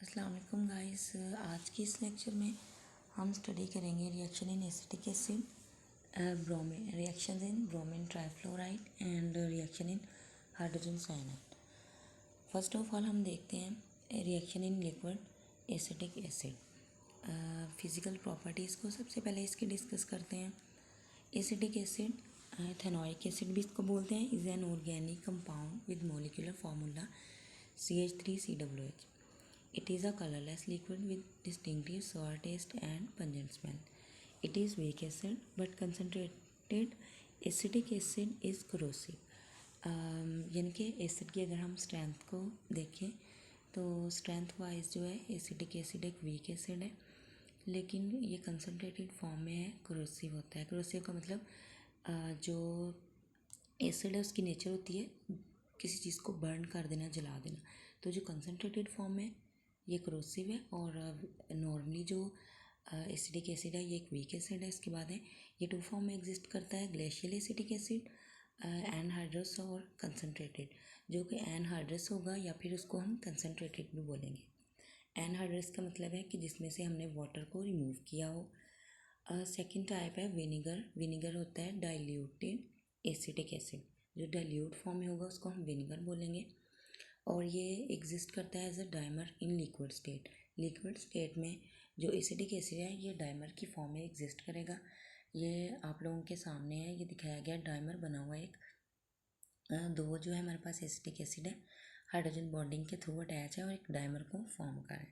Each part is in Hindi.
अस्सलाम वालेकुम गाइस। आज की इस लेक्चर में हम स्टडी करेंगे reaction in acetic acid, bromine reaction in bromine trifluoride and reaction in hydrogen cyanide. First of all हम देखते हैं reaction in liquid acetic acid. Physical properties को सबसे पहले इसकी डिस्कस करते हैं। एसिटिक एसिड, इथेनॉइक एसिड भी इसको बोलते हैं, is an organic compound with molecular formula CH3COOH. It is a colorless liquid with distinctive sour taste and pungent smell. It is weak acid but concentrated acidic acid is corrosive. यानी कि एसिड की अगर हम स्ट्रेंथ को देखें तो स्ट्रेंथ वाइज जो है एसिडिक एसिड एक वीक एसिड है, लेकिन ये कंसनट्रेटेड फॉर्म में है, corrosive होता है। corrosive का मतलब जो एसिड है उसकी नेचर होती है किसी चीज़ को बर्न कर देना, जला देना। तो जो कंसनट्रेटेड फॉर्म है ये corrosive है, और नॉर्मली जो एसिडिक एसिड है ये एक वीक एसिड है। इसके बाद है ये टू फॉर्म में एग्जिस्ट करता है, ग्लेशियल एसिडिक एसिड, एनहाइड्रस और कंसनट्रेटेड, जो कि एनहाइड्रस होगा या फिर उसको हम कंसनट्रेटेड भी बोलेंगे। एनहाइड्रस का मतलब है कि जिसमें से हमने वाटर को रिमूव किया हो। सेकेंड टाइप है विनीगर। विनीगर होता है डाइल्यूटेड एसिडिक एसिड, जो डाइल्यूट फॉर्म में होगा उसको हम विनीगर बोलेंगे, और ये एग्जिस्ट करता है as a dimer in liquid state. Liquid state में जो एसिडिक एसिड है ये डाइमर की फॉर्म में एग्जिस्ट करेगा। ये आप लोगों के सामने है, ये दिखाया गया डाइमर बना हुआ है एक। दो जो है हमारे पास एसिडिक एसिड है, हाइड्रोजन बॉन्डिंग के थ्रू अटैच है और एक डाइमर को फॉर्म कर है।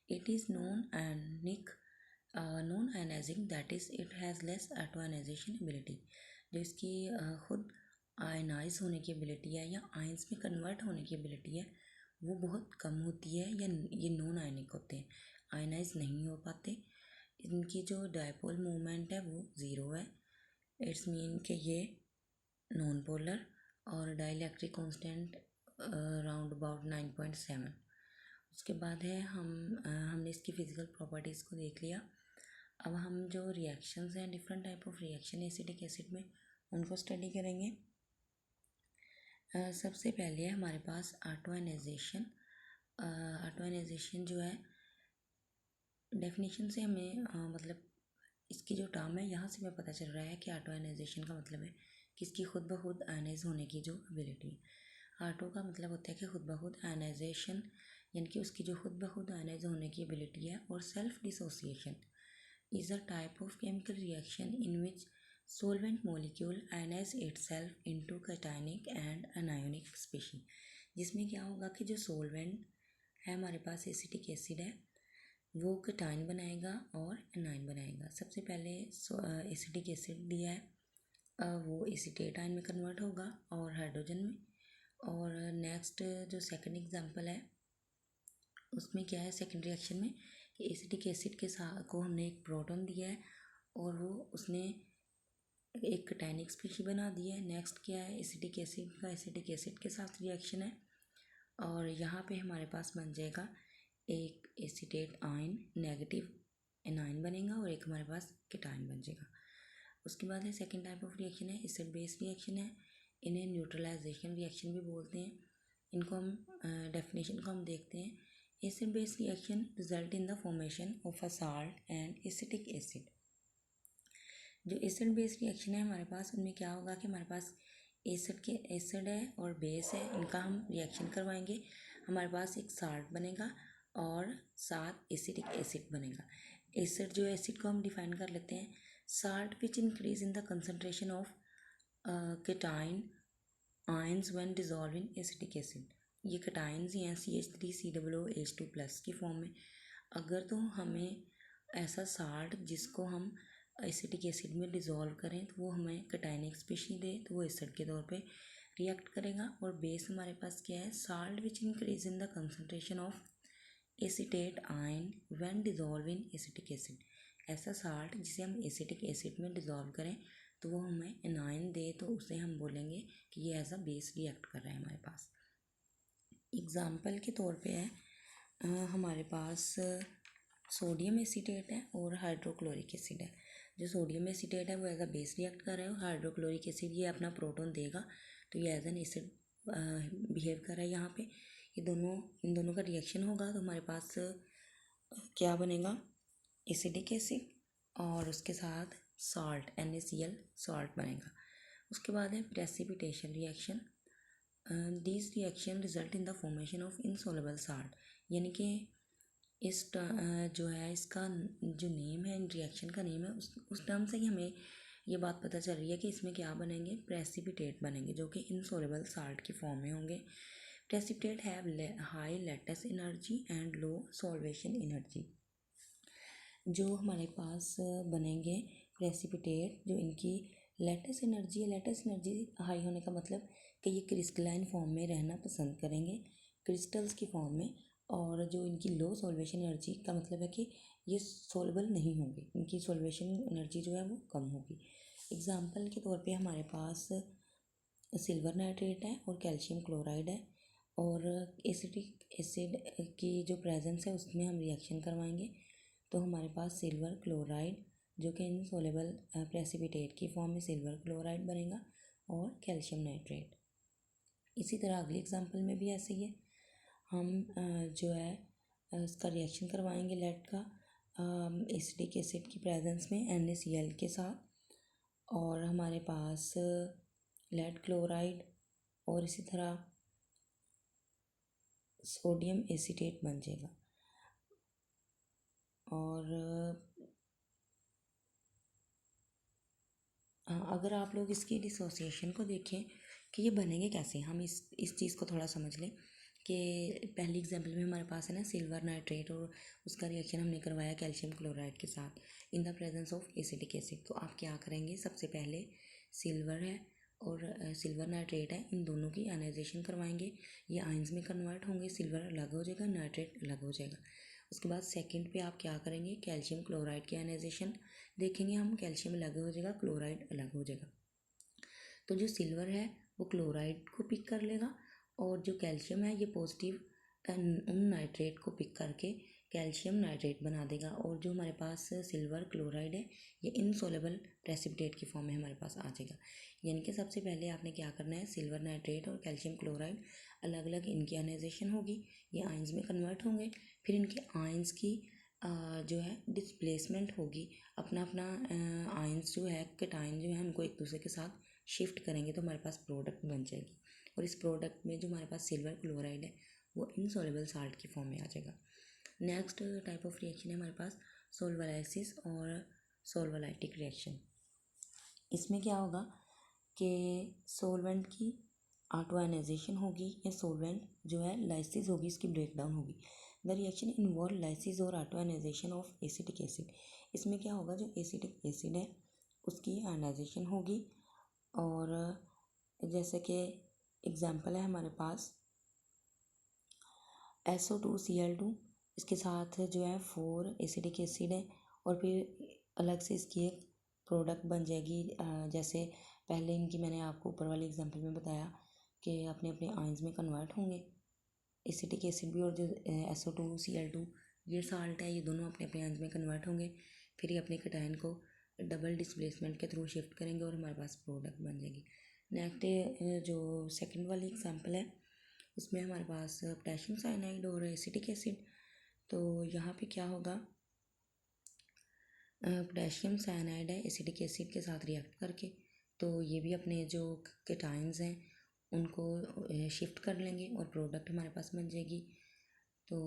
It is non ionizing, that is it has less autoionization ability. जो इसकी खुद आयनाइज होने की एबिलिटी है या आयंस में कन्वर्ट होने की एबिलिटी है वो बहुत कम होती है, या ये नॉन आयनिक होते हैं, आयनाइज नहीं हो पाते। इनकी जो डायपोल मूवमेंट है वो ज़ीरो है। इट्स मीन कि ये नॉन पोलर, और डाइलेक्ट्रिक कांस्टेंट राउंड अबाउट 9.7। उसके बाद है हमने इसकी फिजिकल प्रॉपर्टीज़ को देख लिया। अब हम जो रिएक्शंस हैं, different type of reaction acidic acid में, उनको स्टडी करेंगे। सबसे पहले हमारे पास ऑटोआयनाइजेशन। ऑटोआयनाइजेशन जो है डेफिनेशन से हमें मतलब इसकी जो टर्म है यहाँ से हमें पता चल रहा है कि ऑटोआयनाइजेशन का मतलब है कि इसकी खुद ब खुद आयनाइज होने की जो एबिलिटी है। ऑटो का मतलब होता है कि खुद ब खुद आयनाइजेशन, यानी कि उसकी जो खुद ब खुद आयनाइज होने की एबिलिटी है। और self dissociation is a type of chemical reaction in which solvent molecule ionize itself into cationic and anionic species, जिसमें क्या होगा कि जो सोलवेंट है हमारे पास एसिटिक एसिड है वो कटाइन बनाएगा और एनाइन बनाएगा। सबसे पहले एसिटिक एसिड दिया है वो एसीटेट आयन में कन्वर्ट होगा और हाइड्रोजन में। और नेक्स्ट जो सेकंड एग्जांपल है उसमें क्या है, सेकंड रिएक्शन में कि एसिटिक एसिड के साथ को हमने एक प्रोटॉन दिया है और वो उसने एक कटाइनिक स्पीशी बना दी है। नेक्स्ट क्या है, एसिटिक एसिड का एसिटिक एसिड के साथ रिएक्शन है, और यहाँ पे हमारे पास बन जाएगा एक एसीटेट आयन, नेगेटिव एनाइन बनेगा, और एक हमारे पास केटाइन बन जाएगा। उसके बाद है सेकंड टाइप ऑफ रिएक्शन है एसिड बेस रिएक्शन है। इन्हें न्यूट्रलाइजेशन रिएक्शन भी बोलते हैं। इनको हम डेफिनेशन को हम देखते हैं। Acid base reaction result in the formation of a salt and acetic acid. जो एसिड बेस रिएक्शन है हमारे पास, उनमें क्या होगा कि हमारे पास एसिड है और बेस है, इनका हम रिएक्शन करवाएंगे, हमारे पास एक साल्ट बनेगा और साथ एसिटिक एसिड बनेगा। एसिड जो एसिड को हम डिफाइन कर लेते हैं, salt which increase in the concentration of cation ions when dissolve in acetic acid. ये केटाइंस ही हैं CH3COOH2+ की फॉर्म में। अगर तो हमें ऐसा साल्ट जिसको हम एसिटिक एसिड में डिज़ोल्व करें तो वो हमें कटाइनिक स्पीशी दे तो वो एसिड के तौर पे रिएक्ट करेगा। और बेस हमारे पास क्या है, salt which increase in the concentration of acetate ion when dissolve in acetic acid. ऐसा साल्ट जिसे हम एसिटिक एसिड में डिज़ोल्व करें तो वो हमें एनाइन दे तो उसे हम बोलेंगे कि ये एज अ बेस रिएक्ट कर रहा है हमारे पास। एग्ज़ाम्पल के तौर पे है हमारे पास सोडियम एसीटेट है और हाइड्रोक्लोरिक एसिड है। जो सोडियम एसीटेट है वो एज अ बेस रिएक्ट कर रहा है, और हाइड्रोक्लोरिक एसिड ये अपना प्रोटॉन देगा तो ये एज एन एसिड बिहेव कर रहा है यहाँ पे। इन दोनों का रिएक्शन होगा तो हमारे पास क्या बनेगा, एसिडिक एसिड और उसके साथ सॉल्ट NaCl सॉल्ट बनेगा। उसके बाद है precipitation reaction. This reaction result in the formation of insoluble salt, यानी कि जो है इसका जो नेम है, रिएक्शन का नेम है, उस टर्म से ही हमें ये बात पता चल रही है कि इसमें क्या बनेंगे, प्रेसिपिटेट बनेंगे जो कि इनसॉल्युबल साल्ट की फॉर्म में होंगे। Precipitate have high lattice energy and low solvation energy. जो हमारे पास बनेंगे प्रेसिपिटेट, जो इनकी लैटिस एनर्जी है, लैटिस एनर्जी हाई होने का मतलब कि ये क्रिस्टलाइन फॉर्म में रहना पसंद करेंगे, क्रिस्टल्स की फॉर्म में। और जो इनकी लो सॉल्वेशन एनर्जी का मतलब है कि ये सोल्युबल नहीं होंगे, इनकी सॉल्वेशन एनर्जी जो है वो कम होगी। एग्जाम्पल के तौर पे हमारे पास सिल्वर नाइट्रेट है और कैल्शियम क्लोराइड है, और एसिटिक एसिड की जो प्रेजेंस है उसमें हम रिएक्शन करवाएंगे तो हमारे पास सिल्वर क्लोराइड जो कि इनसॉल्युबल प्रेसिपिटेट की फॉर्म में सिल्वर क्लोराइड बनेगा और कैल्शियम नाइट्रेट। इसी तरह अगले एग्जांपल में भी ऐसे ही है, हम जो है इसका रिएक्शन करवाएंगे लेड का एसिडिक एसिड की प्रेजेंस में NaCl के साथ, और हमारे पास लेड क्लोराइड और इसी तरह सोडियम एसीटेट बन जाएगा। और अगर आप लोग इसकी डिसोसिएशन को देखें कि ये बनेंगे कैसे, हम इस चीज़ को थोड़ा समझ लें कि पहली एग्जांपल में हमारे पास है ना सिल्वर नाइट्रेट, और उसका रिएक्शन हमने करवाया कैल्शियम क्लोराइड के साथ इन the presence of acidic acid. तो आप क्या करेंगे, सबसे पहले सिल्वर है और सिल्वर नाइट्रेट है, इन दोनों की आयनाइजेशन करवाएंगे, ये आयंस में कन्वर्ट होंगे, सिल्वर अलग हो जाएगा, नाइट्रेट अलग हो जाएगा। उसके बाद सेकंड पे आप क्या करेंगे, कैल्शियम क्लोराइड की आयनाइजेशन देखेंगे हम, कैल्शियम अलग हो जाएगा, क्लोराइड अलग हो जाएगा। तो जो सिल्वर है वो क्लोराइड को पिक कर लेगा, और जो कैल्शियम है ये पॉजिटिव उन नाइट्रेट को पिक करके कैल्शियम नाइट्रेट बना देगा, और जो हमारे पास सिल्वर क्लोराइड है ये इनसॉल्युबल प्रेसिपिटेट की फॉर्म में हमारे पास आ जाएगा। यानी कि सबसे पहले आपने क्या करना है, सिल्वर नाइट्रेट और कैल्शियम क्लोराइड अलग अलग इनकी आयनाइजेशन होगी, ये आयंस में कन्वर्ट होंगे, फिर इनके आयंस की जो है डिस्प्लेसमेंट होगी, अपना अपना आयंस जो है, कैटायन जो है उनको एक दूसरे के साथ शिफ्ट करेंगे तो हमारे पास प्रोडक्ट बन जाएगी, और इस प्रोडक्ट में जो हमारे पास सिल्वर क्लोराइड है वो इनसॉल्युबल साल्ट की फॉर्म में आ जाएगा। नेक्स्ट टाइप ऑफ रिएक्शन है हमारे पास सोल्वलाइसिस और सोल्वलाइटिक रिएक्शन। इसमें क्या होगा कि सोलवेंट की ऑटोआयनाइजेशन होगी, या सोलवेंट जो है लाइसिस होगी, इसकी ब्रेकडाउन होगी। द रिएक्शन इन्वॉल्व लाइसिस और ऑटोआयनाइजेशन ऑफ एसिटिक एसिड। इसमें क्या होगा, जो एसिटिक एसिड है उसकी आयनाइजेशन होगी, और जैसे कि एग्जांपल है हमारे पास SO2Cl2, इसके साथ जो है 4 एसिडिक एसिड है, और फिर अलग से इसकी एक प्रोडक्ट बन जाएगी। जैसे पहले इनकी मैंने आपको ऊपर वाले एग्जांपल में बताया कि अपने अपने आयंस में कन्वर्ट होंगे, एसिटिक एसिड भी और जो SO2Cl2 ये साल्ट है, ये दोनों अपने अपने आयंस में कन्वर्ट होंगे, फिर ये अपने कैटायन को डबल डिस्प्लेसमेंट के थ्रू शिफ्ट करेंगे और हमारे पास प्रोडक्ट बन जाएगी। नेक्स्ट जो सेकंड वाली एग्जांपल है उसमें हमारे पास पोटेशियम साइनाइड और एसिटिक एसिड। तो यहाँ पे क्या होगा, पोटेशियम साइनाइड है एसिटिक एसिड के साथ रिएक्ट करके, तो ये भी अपने जो कैटायंस हैं उनको शिफ्ट कर लेंगे और प्रोडक्ट हमारे पास बन जाएगी। तो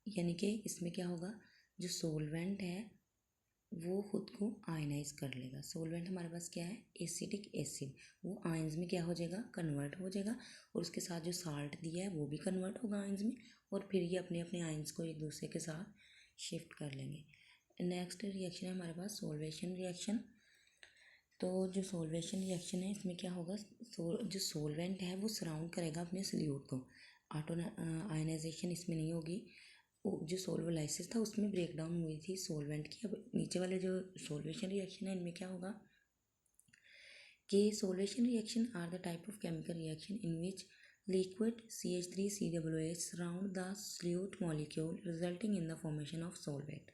यानी कि इसमें क्या होगा, जो सोलवेंट है वो खुद को आयनाइज कर लेगा। सोलवेंट हमारे पास क्या है, एसिटिक एसिड, वो आयंस में क्या हो जाएगा, कन्वर्ट हो जाएगा, और उसके साथ जो साल्ट दिया है वो भी कन्वर्ट होगा आयंस में, और फिर ये अपने अपने आयंस को एक दूसरे के साथ शिफ्ट कर लेंगे। नेक्स्ट रिएक्शन है हमारे पास सोल्वेशन रिएक्शन। तो जो सोल्वेशन रिएक्शन है इसमें क्या होगा, जो सोलवेंट है वो सराउंड करेगा अपने सल्यूट को, ऑटो आयनाइजेशन इसमें नहीं होगी। जो सोल्वोलाइसिस था उसमें ब्रेक डाउन हुई थी सोलवेंट की। अब नीचे वाले जो सोल्वेशन रिएक्शन है इनमें क्या होगा कि solvation reaction are the type of chemical reaction in which liquid CH3COOH surround the solute molecule resulting in the formation of solvent।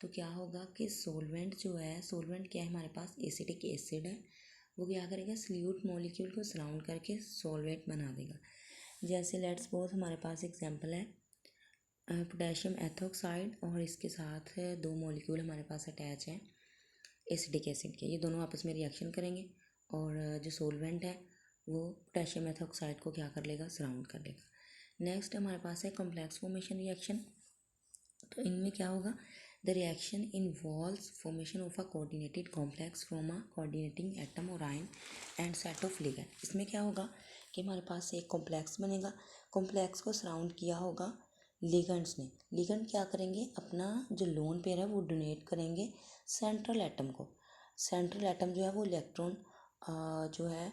तो क्या होगा कि सोलवेंट जो है, सोलवेंट क्या है हमारे पास, एसिटिक एसिड है, वो क्या करेगा, सल्यूट मॉलिक्यूल को सराउंड करके सॉल्वेंट बना देगा। जैसे लेट्स सपोज हमारे पास एग्जांपल है पोटेशियम एथोक्साइड और इसके साथ 2 मॉलिक्यूल हमारे पास अटैच हैं एसिटिक एसिड के। ये दोनों आपस में रिएक्शन करेंगे और जो सोलवेंट है वो पोटेशियम एथोक्साइड को क्या कर लेगा, सराउंड कर लेगा। नेक्स्ट हमारे पास है कॉम्प्लेक्स फॉर्मेशन रिएक्शन। तो इनमें क्या होगा, the reaction involves formation of a coordinated complex from a coordinating atom और ion and set of ligand. इसमें क्या होगा कि हमारे पास एक कॉम्प्लेक्स बनेगा, कॉम्प्लेक्स को सराउंड किया होगा लिगेंड्स ने। लिगेंड क्या करेंगे, अपना जो लोन पेयर है वो डोनेट करेंगे सेंट्रल एटम को। सेंट्रल एटम जो है वो इलेक्ट्रॉन जो है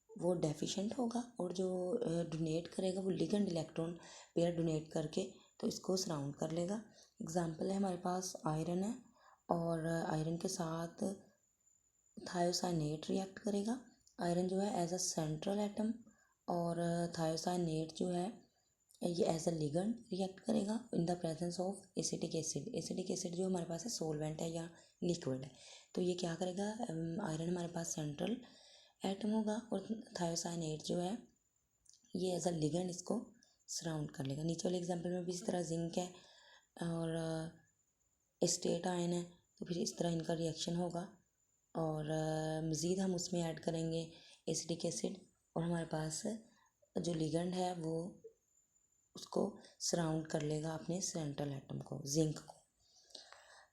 वो डेफिशिएंट होगा और जो डोनेट करेगा वो लिगेंड इलेक्ट्रॉन पेयर डोनेट करके तो इसको सराउंड कर लेगा। एग्जाम्पल है हमारे पास आयरन है और आयरन के साथ थायोसाइनेट रिएक्ट करेगा। आयरन जो है एज अ सेंट्रल एटम और थायोसाइनेट जो है ये एज अ लिगेंड रिएक्ट करेगा इन the presence of acetic acid. Acetic acid जो हमारे पास है सोलवेंट है या लिक्विड है, तो ये क्या करेगा, आयरन हमारे पास सेंट्रल एटम होगा और थायोसाइनेट जो है ये एज अ लिगेंड इसको सराउंड कर लेगा। नीचे वाले एग्जाम्पल में भी इस तरह जिंक है और स्टेट आयन है, तो फिर इस तरह इनका रिएक्शन होगा और मज़ीद हम उसमें ऐड करेंगे एसिटिक एसिड और हमारे पास जो लिगेंड है वो उसको सराउंड कर लेगा अपने सेंट्रल एटम को, जिंक को।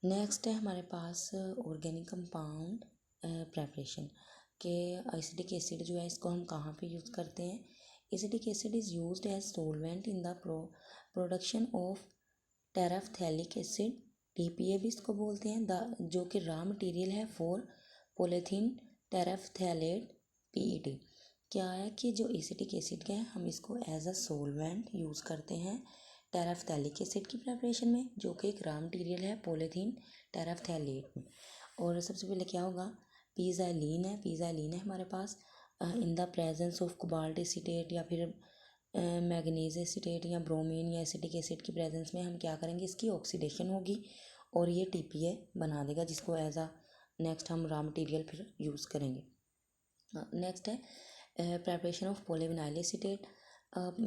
नेक्स्ट है हमारे पास ऑर्गेनिक कंपाउंड प्रेपरेशन के। एसिटिक एसिड जो है इसको हम कहाँ पे यूज़ करते हैं, acetic acid is used as solvent in the production of terephthalic acid, TPA भी इसको बोलते हैं, जो कि रॉ मटेरियल है फॉर पॉलीथीन टेराफ्थैलेट पीईटी। क्या है कि जो एसिटिक एसिड का है हम इसको एज अ सोलवेंट यूज़ करते हैं टेराफ्थैलिक एसिड की प्रेपरेशन में, जो कि एक रॉ मटेरियल है पॉलीथीन टेराफ्थैलेट में। और सबसे पहले क्या होगा, पीज़ाइलीन है, पीज़ाइलीन है हमारे पास in the presence of cobalt acetate या फिर मैग्नीज एसीटेट या ब्रोमीन या एसिटिक एसिड की प्रेजेंस में हम क्या करेंगे, इसकी ऑक्सीडेशन होगी और ये टीपीए बना देगा, जिसको एज अ नेक्स्ट हम रॉ मटेरियल फिर यूज़ करेंगे। नेक्स्ट है preparation of polyvinyl acetate.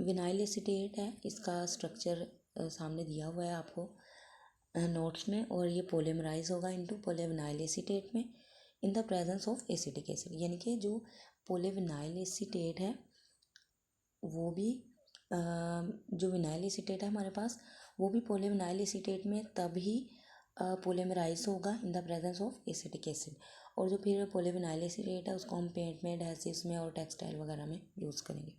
Vinyl acetate है, इसका स्ट्रक्चर सामने दिया हुआ है आपको नोट्स में, और ये पोलीमराइज होगा इनटू पॉलीविनाइल एसीटेट में इन the presence of acetic acid. यानी कि जो पॉलीविनाइल एसीटेट है वो भी जो विनाइल एसीटेट है हमारे पास वो भी पॉलीविनाइल एसीटेट में तभी पोलीमराइज होगा इन the presence of acetic acid. और जो फिर पॉलीविनाइल एसीटेट है उसको हम पेंट में, एडहेसिव्स में और टेक्सटाइल वगैरह में यूज़ करेंगे।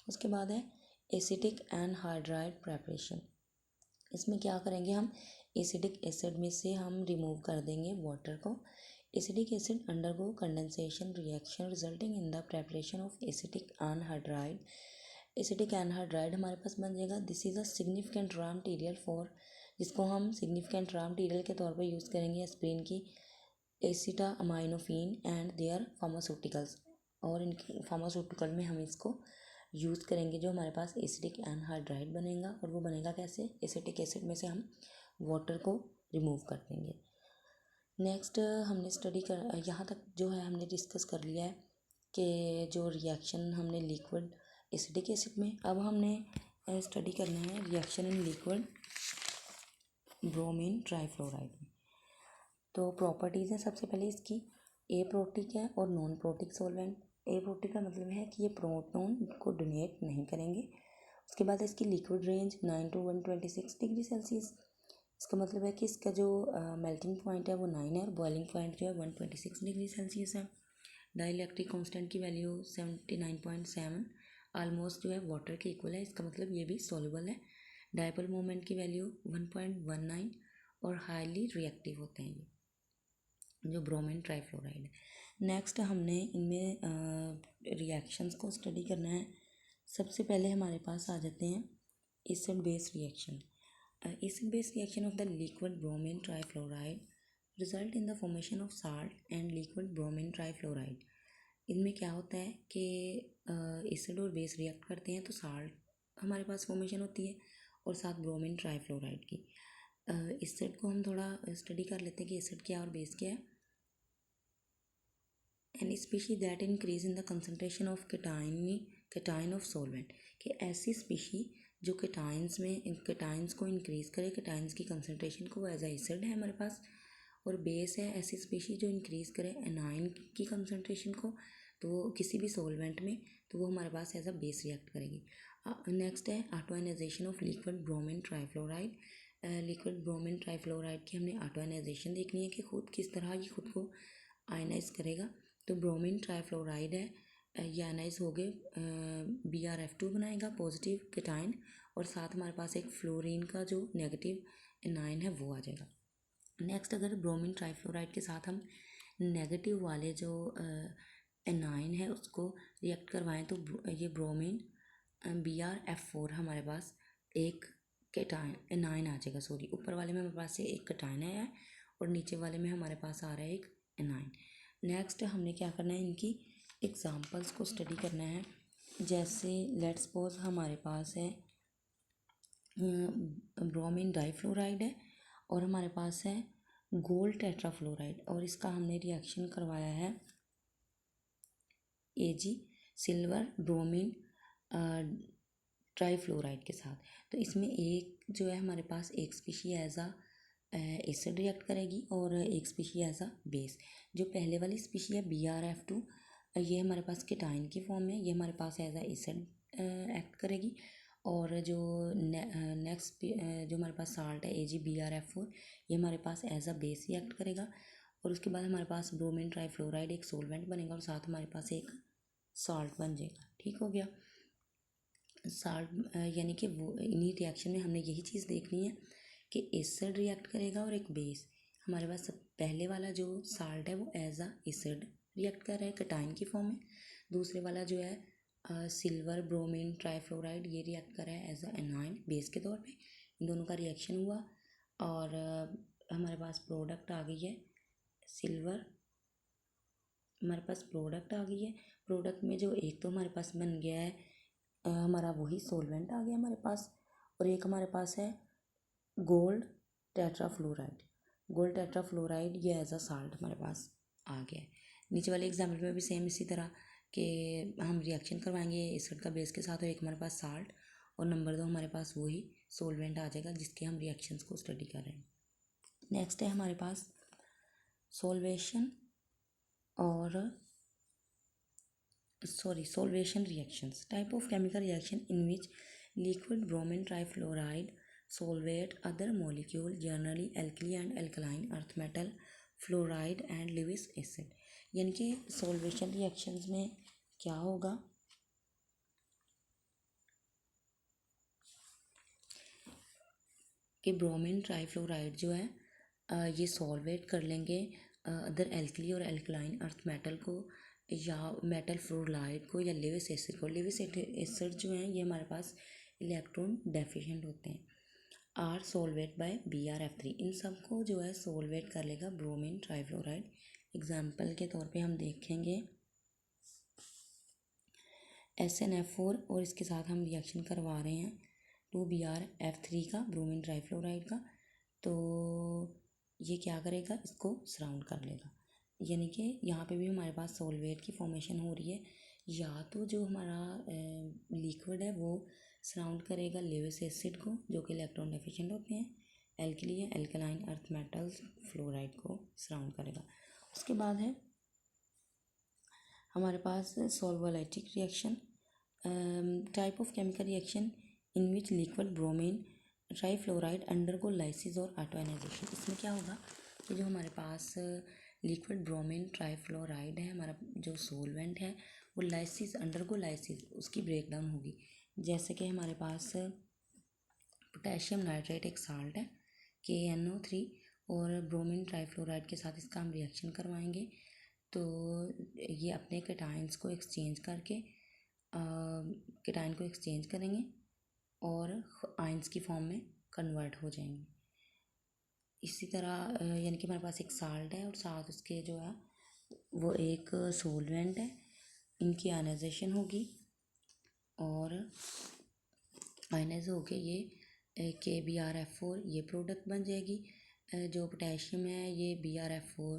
उसके बाद है एसिटिक एनहाइड्राइड प्रेपरेशन। इसमें क्या करेंगे, हम एसिडिक एसिड में से हम रिमूव कर देंगे वाटर को। Acidic acid undergo condensation reaction resulting in the preparation of acetic anhydride. Acetic anhydride हमारे पास बन जाएगा। This is a significant raw material for, जिसको हम सिग्निफिकेंट रॉ मटेरियल के तौर पर यूज़ करेंगे एस्प्रिन की एसिटामाइनोफिन एंड देयर फार्मास्यूटिकल्स। और इन फार्मास्यूटिकल में हम इसको यूज़ करेंगे जो हमारे पास एसिडिक एनहाइड्राइड बनेगा। और वो बनेगा कैसे, एसिटिक एसिड में से हम वाटर को रिमूव कर देंगे। नेक्स्ट हमने स्टडी कर, यहाँ तक जो है हमने डिस्कस कर लिया है कि जो रिएक्शन हमने लिक्विड एसिटिक एसिड में। अब हमने स्टडी करना है reaction in liquid bromine trifluoride में। तो प्रॉपर्टीज़ हैं सबसे पहले इसकी, ए प्रोटिक है और नॉन प्रोटिक सॉल्वेंट। ए प्रोटिक का मतलब है कि ये प्रोटॉन को डोनेट नहीं करेंगे। उसके बाद इसकी liquid range 9 to 126 degree Celsius. इसका मतलब है कि इसका जो मेल्टिंग पॉइंट है वो 9 है और बॉइलिंग पॉइंट जो है 126 डिग्री सेल्सियस है। डाइलेक्ट्रिक कांस्टेंट की वैल्यू 79.7 ऑलमोस्ट जो है वाटर के इक्वल है, इसका मतलब ये भी सॉल्युबल है। डायपोल मोमेंट की वैल्यू 1.19 और हाईली रिएक्टिव होते हैं ये जो ब्रोमीन ट्राइफ्लोराइड है। नेक्स्ट हमने इनमें रिएक्शंस को स्टडी करना है। सबसे पहले हमारे पास आ जाते हैं acid base reaction. Acid base reaction of the liquid bromine trifluoride result in the formation of salt and liquid bromine trifluoride. इनमें क्या होता है कि एसिड और बेस रिएक्ट करते हैं तो साल्ट हमारे पास फॉर्मेशन होती है और साथ ब्रोमीन ट्राइफ्लोराइड की। एसिड को हम थोड़ा स्टडी कर लेते हैं कि एसिड क्या और बेस क्या है। An species that increase in the concentration of cation cation of solvent, कि ऐसी स्पीशी जो केटाइंस में केटाइंस को इंक्रीज़ करे, केटाइंस की कंसनट्रेशन को, वो एज एसिड है हमारे पास, और बेस है ऐसी स्पीशी जो इंक्रीज़ करे एनाइन की कंसनट्रेशन को, तो किसी भी सॉल्वेंट में, तो वो हमारे पास एज अ बेस रिएक्ट करेगी। नेक्स्ट है autoionization of liquid bromine trifluoride. Liquid bromine trifluoride की हमने ऑटोनाइजेशन देखनी है कि खुद किस तरह ये खुद को आयनाइज करेगा। तो ब्रोमीन ट्राइफ्लोराइड है, ये आयनाइज हो गए, BrF2 बनाएगा पॉजिटिव केटाइन, और साथ हमारे पास एक फ्लोरीन का जो नेगेटिव एनाइन है वो आ जाएगा। नेक्स्ट अगर ब्रोमीन ट्राइफ्लोराइड के साथ हम नेगेटिव वाले जो एनाइन है उसको रिएक्ट करवाएं, तो ये ब्रोमीन BrF4 हमारे पास एक केटाइन एनाइन आ जाएगा। सॉरी, ऊपर वाले में हमारे पास से एक केटाइन आया है और नीचे वाले में हमारे पास आ रहा है एक एनाइन। नेक्स्ट हमने क्या करना है, इनकी एग्जांपल्स को स्टडी करना है। जैसे लेट्स सपोज हमारे पास है ब्रोमीन डाइफ्लोराइड है और हमारे पास है गोल्ड टेट्राफ्लोराइड, और इसका हमने रिएक्शन करवाया है Ag सिल्वर ब्रोमीन ट्राइफ्लोराइड के साथ। तो इसमें एक जो है हमारे पास एक species as a acid react करेगी और एक स्पीशी एज अ बेस। जो पहले वाली स्पीशी है BrF2, ये हमारे पास केटाइन की फॉर्म में, ये हमारे पास एज अ एसिड एक्ट करेगी। और जो नेक्स्ट जो हमारे पास साल्ट है AgBrF4, ये हमारे पास एज अ बेस रिएक्ट करेगा। और उसके बाद हमारे पास ब्रोमीन ट्राइफ्लोराइड एक सोलवेंट बनेगा और साथ हमारे पास एक सॉल्ट बन जाएगा। ठीक हो गया। साल्ट यानी कि वो इन्हीं रिएक्शन में हमने यही चीज़ देखनी है कि एसिड रिएक्ट करेगा और एक बेस। हमारे पास सब पहले वाला जो साल्ट है वो एज अ एसिड रिएक्ट कर रहा है केटाइन की फॉर्म में। दूसरे वाला जो है सिल्वर ब्रोमीन ट्राइफ्लोराइड, ये रिएक्ट कर रहा है एज अ एनाइन बेस के तौर पे। इन दोनों का रिएक्शन हुआ और हमारे पास प्रोडक्ट आ गई है सिल्वर, हमारे पास प्रोडक्ट आ गई है। प्रोडक्ट में जो एक तो हमारे पास बन गया है हमारा वही सॉल्वेंट आ गया हमारे पास, और एक हमारे पास है गोल्ड टेट्राफ्लोराइड। गोल्ड टेट्राफ्लोराइड ये एज अ साल्ट हमारे पास आ गया है। नीचे वाले एग्जाम्पल में भी सेम इसी तरह कि हम रिएक्शन करवाएंगे एसिड का बेस के साथ, और एक हमारे पास साल्ट, और नंबर 2 हमारे पास वही सॉल्वेंट आ जाएगा जिसके हम रिएक्शंस को स्टडी कर रहे हैं। नेक्स्ट है हमारे पास सॉल्वेशन और solvation reactions. Type of chemical reaction in which liquid bromine trifluoride solvate other molecule, generally alkali and alkaline earth metal fluoride and Lewis acid। यानी कि solvation reactions में क्या होगा कि ब्रोमीन ट्राइफ्लोराइड जो है ये सॉल्वेट कर लेंगे अदर एल्कली और एल्कलाइन अर्थ मेटल को, या मेटल फ्लोराइड को, या लेविस एसिड को। लेविस एसिड जो है ये हमारे पास इलेक्ट्रॉन डेफिशिएंट होते हैं। आर सोलवेट बाय BrF3, इन सब को जो है सोलवेट कर लेगा ब्रोमीन ट्राइफ्लोराइड। एग्जाम्पल के तौर पे हम देखेंगे SnF4, और इसके साथ हम रिएक्शन करवा रहे हैं 2BrF3 का, ब्रोमीन ट्राइफ्लोराइड का। तो ये क्या करेगा, इसको सराउंड कर लेगा। यानी कि यहाँ पे भी हमारे पास सॉल्वेट की फॉर्मेशन हो रही है। या तो जो हमारा लिक्विड है वो सराउंड करेगा लेविस एसिड को जो कि इलेक्ट्रॉन डेफिशिएंट होते हैं, एल्कली या एल्कलाइन अर्थ मेटल्स फ्लोराइड को सराउंड करेगा। उसके बाद है हमारे पास solvolytic reaction. Type of chemical reaction in which liquid bromine trifluoride undergo lysis और ऑटोनाइजेशन। इसमें क्या होगा कि जो हमारे पास लिक्विड ब्रोमीन ट्राइफ्लोराइड है, हमारा जो सोलवेंट है वो लाइसिस अंडरगो लाइसिस, उसकी ब्रेक डाउन होगी। जैसे कि हमारे पास पोटेशियम नाइट्रेट एक साल्ट है KNO3, और ब्रोमीन ट्राइफ्लोराइड के साथ इसका हम रिएक्शन करवाएंगे तो ये अपने केटाइंस को एक्सचेंज करके केटाइन को एक्सचेंज करेंगे और आयंस की फॉर्म में कन्वर्ट हो जाएंगे। इसी तरह यानी कि हमारे पास एक साल्ट है और साथ उसके जो है वो एक सोलवेंट है, इनकी आयनाइजेशन होगी और आयनाइज होके ये KBrF4 ये प्रोडक्ट बन जाएगी। जो पोटेशियम है ये BrF4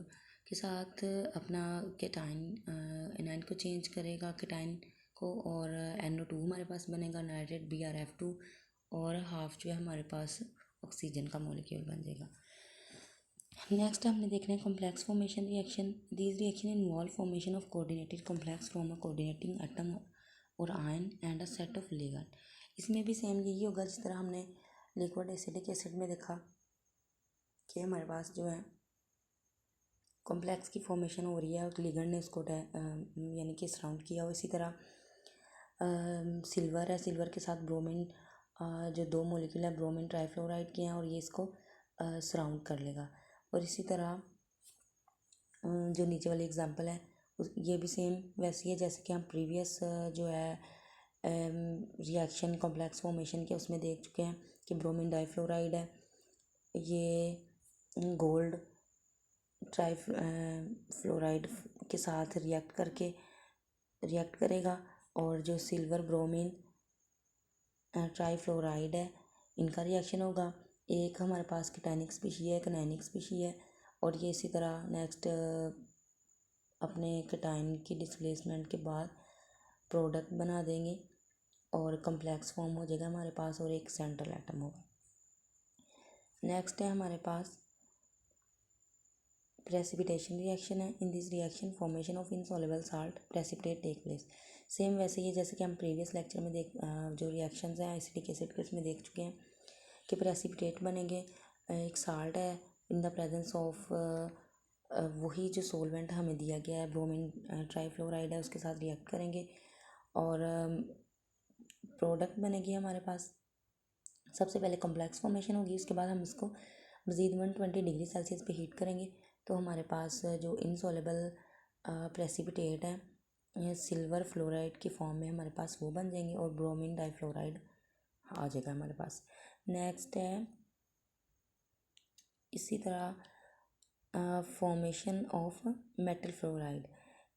के साथ अपना केटाइन एनाइन को चेंज करेगा, केटाइन को, और NO2 हमारे पास बनेगा, नाइट्रेट BrF2, और हाफ जो है हमारे पास ऑक्सीजन का मॉलिक्यूल बन जाएगा। नेक्स्ट हमने देखना है complex formation reaction. These reaction involve formation of coordinated complex from a coordinating atom और ion and a set of ligand. इसमें भी सेम यही होगा जिस तरह हमने लिक्विड एसिडिक एसिड में देखा कि हमारे पास जो है कॉम्प्लेक्स की फॉर्मेशन हो रही है और लिगैंड ने उसको यानी कि सराउंड किया हो। इसी तरह सिल्वर है, सिल्वर के साथ ब्रोमीन, जो दो मॉलिक्यूल है ब्रोमीन ट्राईफ्लोराइड के हैं और ये इसको सराउंड कर लेगा। और इसी तरह जो नीचे वाली एग्जांपल है ये भी सेम वैसी है जैसे कि हम प्रीवियस जो है रिएक्शन कॉम्प्लेक्स फॉर्मेशन के उसमें देख चुके हैं कि ब्रोमीन डाईफ्लोराइड है, ये गोल्ड फ्लोराइड के साथ रिएक्ट करेगा, और जो सिल्वर ब्रोमीन ट्राईफ्लोराइड है इनका रिएक्शन होगा। एक हमारे पास केटायनिक स्पीशी है, एक एनायनिक स्पीशी है, और ये इसी तरह नेक्स्ट अपने केटायन की डिस्प्लेसमेंट के बाद प्रोडक्ट बना देंगे और कम्प्लेक्स फॉर्म हो जाएगा हमारे पास और एक सेंट्रल एटम होगा। नेक्स्ट है हमारे पास प्रेसिपिटेशन रिएक्शन है। In this reaction formation of insoluble salt precipitate take place. Same वैसे ही जैसे कि हम प्रीवियस लेक्चर में जो रिएक्शंस हैं एसिडिक एसिड के उसमें देख चुके हैं कि प्रेसिपिटेट बनेंगे। एक साल्ट है इन द प्रेजेंस ऑफ वही जो सोलवेंट हमें दिया गया है ब्रोमीन ट्राईफ्लोराइड है उसके साथ रिएक्ट करेंगे और प्रोडक्ट बनेगी हमारे पास। सबसे पहले कॉम्प्लेक्स फॉर्मेशन होगी, उसके बाद हम इसको मज़ीद 120 डिग्री सेल्सियस पे हीट करेंगे तो हमारे पास जो इनसॉल्युबल प्रेसिपिटेट है सिल्वर फ्लोराइड की फॉर्म में हमारे पास वो बन जाएंगे और ब्रोमीन डाईफ्लोराइड आ जाएगा हमारे पास। नेक्स्ट है इसी तरह formation of metal fluoride.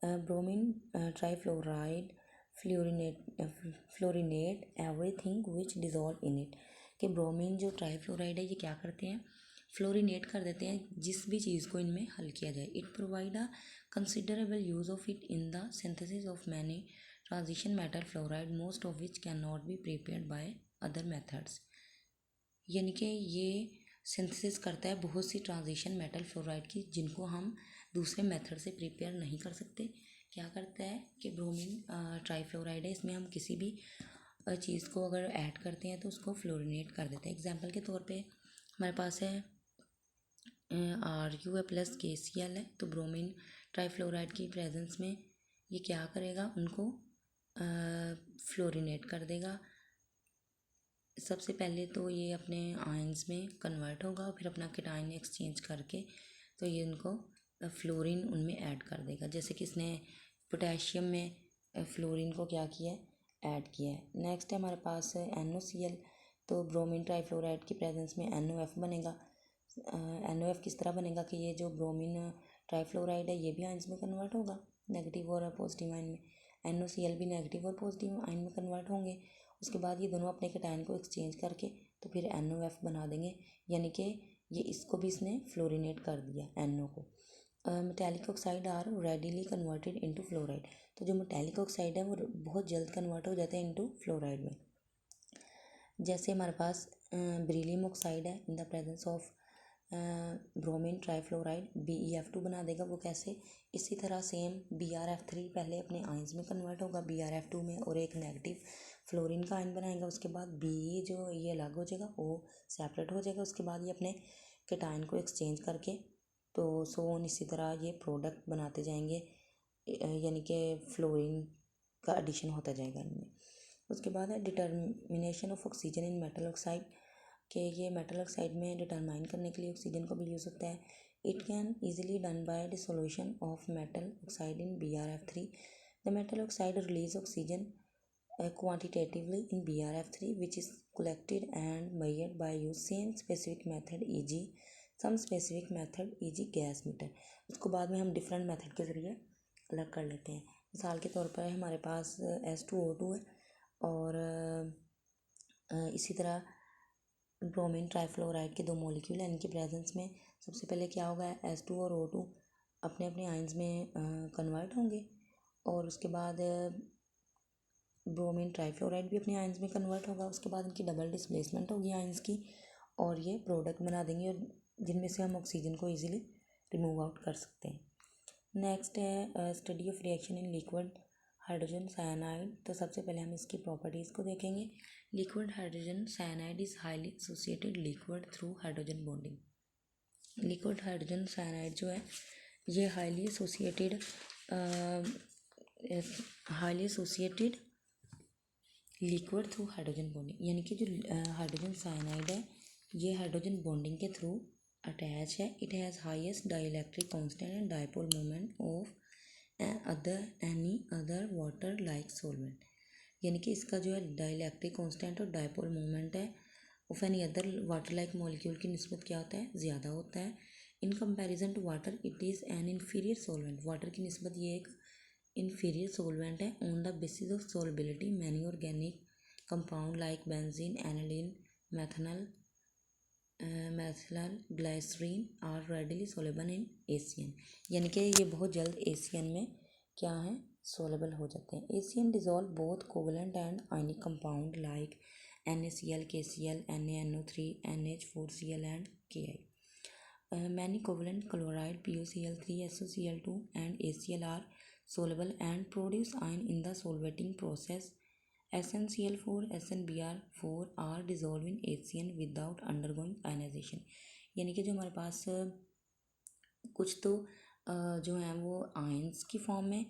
Bromine trifluoride fluorinate everything which dissolve in it. कि ब्रोमीन जो ट्राईफ्लोराइड है ये क्या करते हैं, फ्लोरिनेट कर देते हैं जिस भी चीज़ को इनमें हल किया जाए। It provide a considerable use of it in the synthesis of many transition metal fluoride most of which can not be prepared by other methods. यानी कि ये सिंथेसिस करता है बहुत सी ट्रांजिशन मेटल फ्लोराइड की जिनको हम दूसरे मेथड से प्रिपेयर नहीं कर सकते। क्या करता है कि ब्रोमीन ट्राईफ्लोराइड है, इसमें हम किसी भी चीज़ को अगर ऐड करते हैं तो उसको फ्लोरिनेट कर देते हैं। एग्जांपल के तौर पे हमारे पास है RuA+KCl है, तो ब्रोमीन ट्राईफ्लोराइड की प्रेजेंस में ये क्या करेगा, उनको फ्लोरिनेट कर देगा। सबसे पहले तो ये अपने आयंस में कन्वर्ट होगा और फिर अपना केटायन एक्सचेंज करके तो ये उनको फ्लोरीन उनमें ऐड कर देगा। जैसे कि इसने पोटेशियम में फ्लोरीन को क्या किया है, ऐड किया है। नेक्स्ट है हमारे पास NOCl, तो ब्रोमीन ट्राईफ्लोराइड की प्रेजेंस में NOF बनेगा। NOF किस तरह बनेगा कि ये जो ब्रोमीन ट्राईफ्लोराइड है ये भी आयंस में कन्वर्ट होगा नेगेटिव और पॉजिटिव आयन में, NOCl भी नेगेटिव और पॉजिटिव आयन में कन्वर्ट होंगे। उसके बाद ये दोनों अपने केटायन को एक्सचेंज करके तो फिर NOF बना देंगे, यानी कि ये इसको भी इसने फ्लोरिनेट कर दिया NO को। Metallic oxide are readily converted into fluoride, तो जो मेटेलिक ऑक्साइड है वो बहुत जल्द कन्वर्ट हो जाते हैं इनटू फ्लोराइड में। जैसे हमारे पास बेरिलियम ऑक्साइड है इन the presence of bromine trifluoride BeF2 बना देगा। वो कैसे, इसी तरह सेम BrF3 पहले अपने आयंस में कन्वर्ट होगा BrF2 में और एक नेगेटिव फ्लोरीन का आयन बनाएगा। उसके बाद Be जो ये अलग हो जाएगा, O सेपरेट हो जाएगा। उसके बाद ये अपने केटायन को एक्सचेंज करके तो सोन इसी तरह ये प्रोडक्ट बनाते जाएंगे, यानी कि फ्लोरीन का एडिशन होता जाएगा इनमें। उसके बाद है determination of oxygen in metal oxide, कि ये मेटल ऑक्साइड में डिटरमाइन करने के लिए ऑक्सीजन का भी यूज़ होता है। It can easily done by dissolution of metal oxide in BrF3। The metal oxide release oxygen quantitatively in BrF3 which is collected and measured by use same specific method e.g. some specific method e.g. gas meter। उसको बाद में हम डिफरेंट मेथड के ज़रिए अलग कर लेते हैं। मिसाल के तौर पर हमारे पास H2O2 है और इसी तरह ब्रोमीन ट्राईफ्लोराइड के दो मॉलिक्यूल हैं, इनकी प्रेजेंस में सबसे पहले क्या होगा, H2 और O2 अपने अपने आयंस में कन्वर्ट होंगे और उसके बाद ब्रोमीन ट्राईफ्लोराइड भी अपने आयंस में कन्वर्ट होगा। उसके बाद इनकी डबल डिस्प्लेसमेंट होगी आयंस की और ये प्रोडक्ट बना देंगे और जिनमें से हम ऑक्सीजन को ईजिली रिमूव आउट कर सकते हैं। नेक्स्ट है study of reaction in liquid hydrogen cyanide. तो सबसे पहले हम इसकी प्रॉपर्टीज़ को देखेंगे। Liquid hydrogen cyanide is highly associated liquid through hydrogen bonding. Liquid hydrogen cyanide जो है ये highly associated liquid through hydrogen bonding, यानी कि जो हाइड्रोजन साइनाइड है ये हाइड्रोजन बॉन्डिंग के थ्रू अटैच है। It has highest dielectric constant and dipole moment of any other water like solvent, यानी कि इसका जो है डाइलेक्ट्रिक कांस्टेंट और डायपोल मोमेंट है of any other water like molecule की निस्बत क्या होता है, ज़्यादा होता है। In comparison to water it is an inferior solvent, water की निस्बत ये एक इन्फीरियर सॉल्वेंट है। On the basis of solubility many organic compound like benzene, aniline, methanol glycerine are readily soluble in ACN, यानी कि ये बहुत जल्द एसीएन में क्या है, सोलेबल हो जाते हैं। ACN dissolve both covalent and ionic compound like NaCl, KCl, NaNO3, NH4Cl and Ki. Many covalent chloride PuCl3, SoCl2 and ACl are soluble and produce ion in the solvating process. SnCl4, SnBr4 are dissolved in HCl without undergoing ionization, यानी कि जो हमारे पास कुछ तो जो हैं वो आयंस की फॉर्म में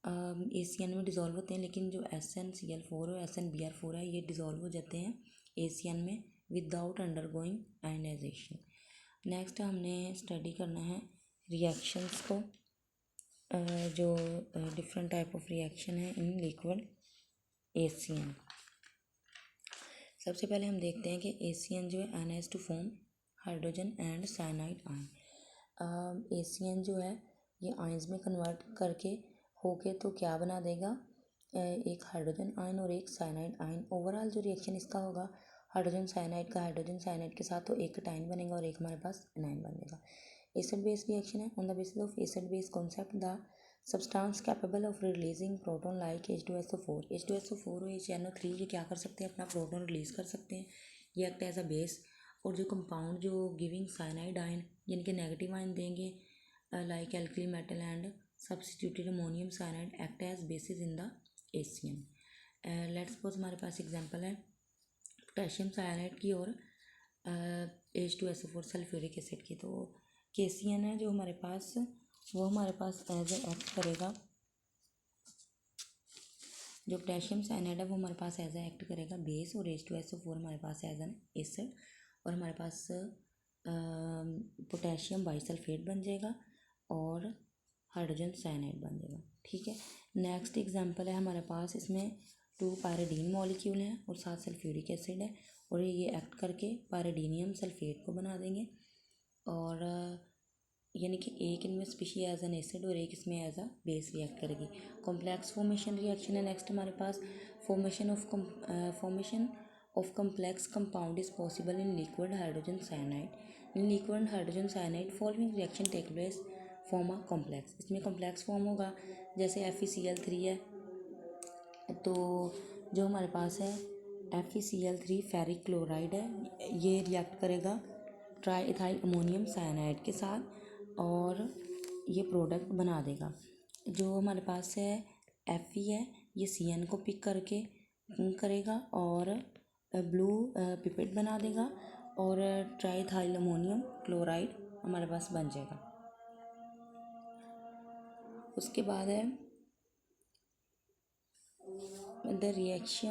ACN में डिज़ोल्व होते हैं, लेकिन जो SnCl4 और SnBr4 है ये डिज़ोल्व हो जाते हैं ACN में विदाउट अंडरगोइंग आयनाइजेशन। नेक्स्ट हमने स्टडी करना है रिएक्शंस को, जो डिफरेंट टाइप ऑफ रिएक्शन है इन लिक्विड ACN। सबसे पहले हम देखते हैं कि ACN जो है ionize to form hydrogen and cyanide ion. ACN जो है ये आयंस में कन्वर्ट करके होके तो क्या बना देगा, एक हाइड्रोजन आयन और एक साइनाइड आयन। ओवरऑल जो रिएक्शन इसका होगा हाइड्रोजन साइनाइड के साथ तो एक कटायन बनेगा और एक हमारे पास एनायन बनेगा। एसिड बेस रिएक्शन है। On the basis of acid base concept the substance capable of releasing proton like H2SO4 और HNO3 ये क्या कर सकते हैं, अपना प्रोटॉन रिलीज कर सकते हैं, ये एक्ट एज अ बेस। और जो कंपाउंड जो गिविंग साइनाइड आयन यानी कि नेगेटिव आयन देंगे like alkali metal and substituted ammonium cyanide act as basis in the ACN। Let's suppose हमारे पास एग्जांपल है पोटेशियम साइनाइड की और H2SO4 सल्फ्यूरिक एसिड की। तो KCN है जो हमारे पास वो हमारे पास एज ए एक्ट करेगा, जो पोटेशियम साइनाइड है वो हमारे पास एज ए एक्ट करेगा बेस और H2SO4 हमारे पास एज एन एसिड और हमारे पास पोटेशियम बाइसल्फेट बन जाएगा और हाइड्रोजन साइनाइड बन जाएगा। ठीक है, नेक्स्ट एग्जांपल है हमारे पास, इसमें 2 पायरिडीन मॉलिक्यूल हैं और 7 सल्फ्यूरिक एसिड है और ये एक्ट करके पायरिडीनियम सल्फेट को बना देंगे और यानी कि एक इनमें स्पीशी एज एन एसिड और एक इसमें एज अ बेस रिएक्ट करेगी। कॉम्प्लेक्स फॉर्मेशन रिएक्शन है नेक्स्ट हमारे पास। Formation of complex compound is possible in liquid hydrogen cyanide. In liquid hydrogen cyanide following reaction take place form a complex. इसमें कॉम्प्लेक्स फॉर्म होगा जैसे FeCl3 है, तो जो हमारे पास है FeCl3 फेरिक क्लोराइड है, ये रिएक्ट करेगा ट्राई इथाइल अमोनियम साइनाइड के साथ और ये प्रोडक्ट बना देगा। जो हमारे पास है Fe है ये CN को पिक करके करेगा और ब्लू पिपेट बना देगा और ट्राईइथाइल अमोनियम क्लोराइड हमारे पास बन जाएगा। उसके बाद है द रिएक्शन,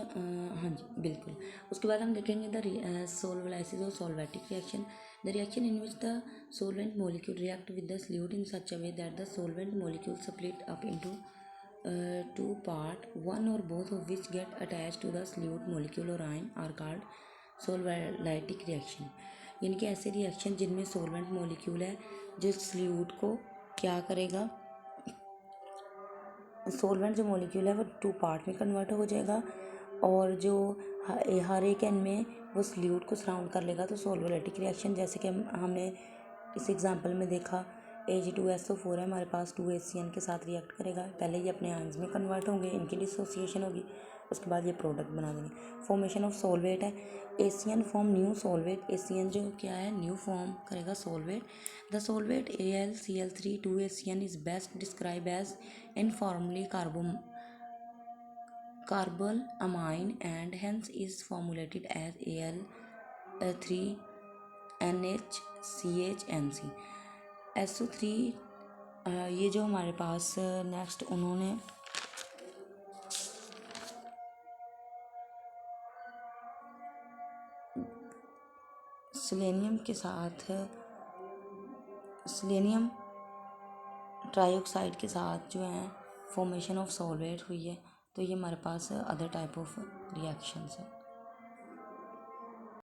हाँ जी बिल्कुल, उसके बाद हम देखेंगे द सोल्वलाइसिस और solvatic reaction. The reaction in which the solvent molecule react with the solute in such a way that the solvent molecule split up into 2 parts, one or both of which get attached to the solute molecule or ion are called solvalytic reaction। यानी कि ऐसे रिएक्शन जिनमें solvent molecule है जो solute को क्या करेगा, सोलवेंट जो मॉलिक्यूल है वो 2 पार्ट में कन्वर्ट हो जाएगा और जो हर एक एंड में वो सल्यूट को सराउंड कर लेगा। तो सोल्वोलाइटिक रिएक्शन जैसे कि हमने इस एग्जांपल में देखा H2SO4 है हमारे पास 2 HCN के साथ रिएक्ट करेगा, पहले ये अपने आयंस में कन्वर्ट होंगे, इनकी डिसोसिएशन होगी, उसके बाद ये प्रोडक्ट बना देंगे। फॉर्मेशन ऑफ सोलवेट है, ACN form new solvate, ACN जो क्या है न्यू फॉर्म करेगा solvate. The solvate AlCl3 2ACN is best describe as informally carbon amine and hence is formulated as Al3NHCHNC SO3। ये जो हमारे पास नेक्स्ट उन्होंने सेलेनियम के साथ सेलेनियम ट्राइऑक्साइड के साथ जो है फॉर्मेशन ऑफ सॉल्वेट हुई है। तो ये हमारे पास अदर टाइप ऑफ रिएक्शंस है।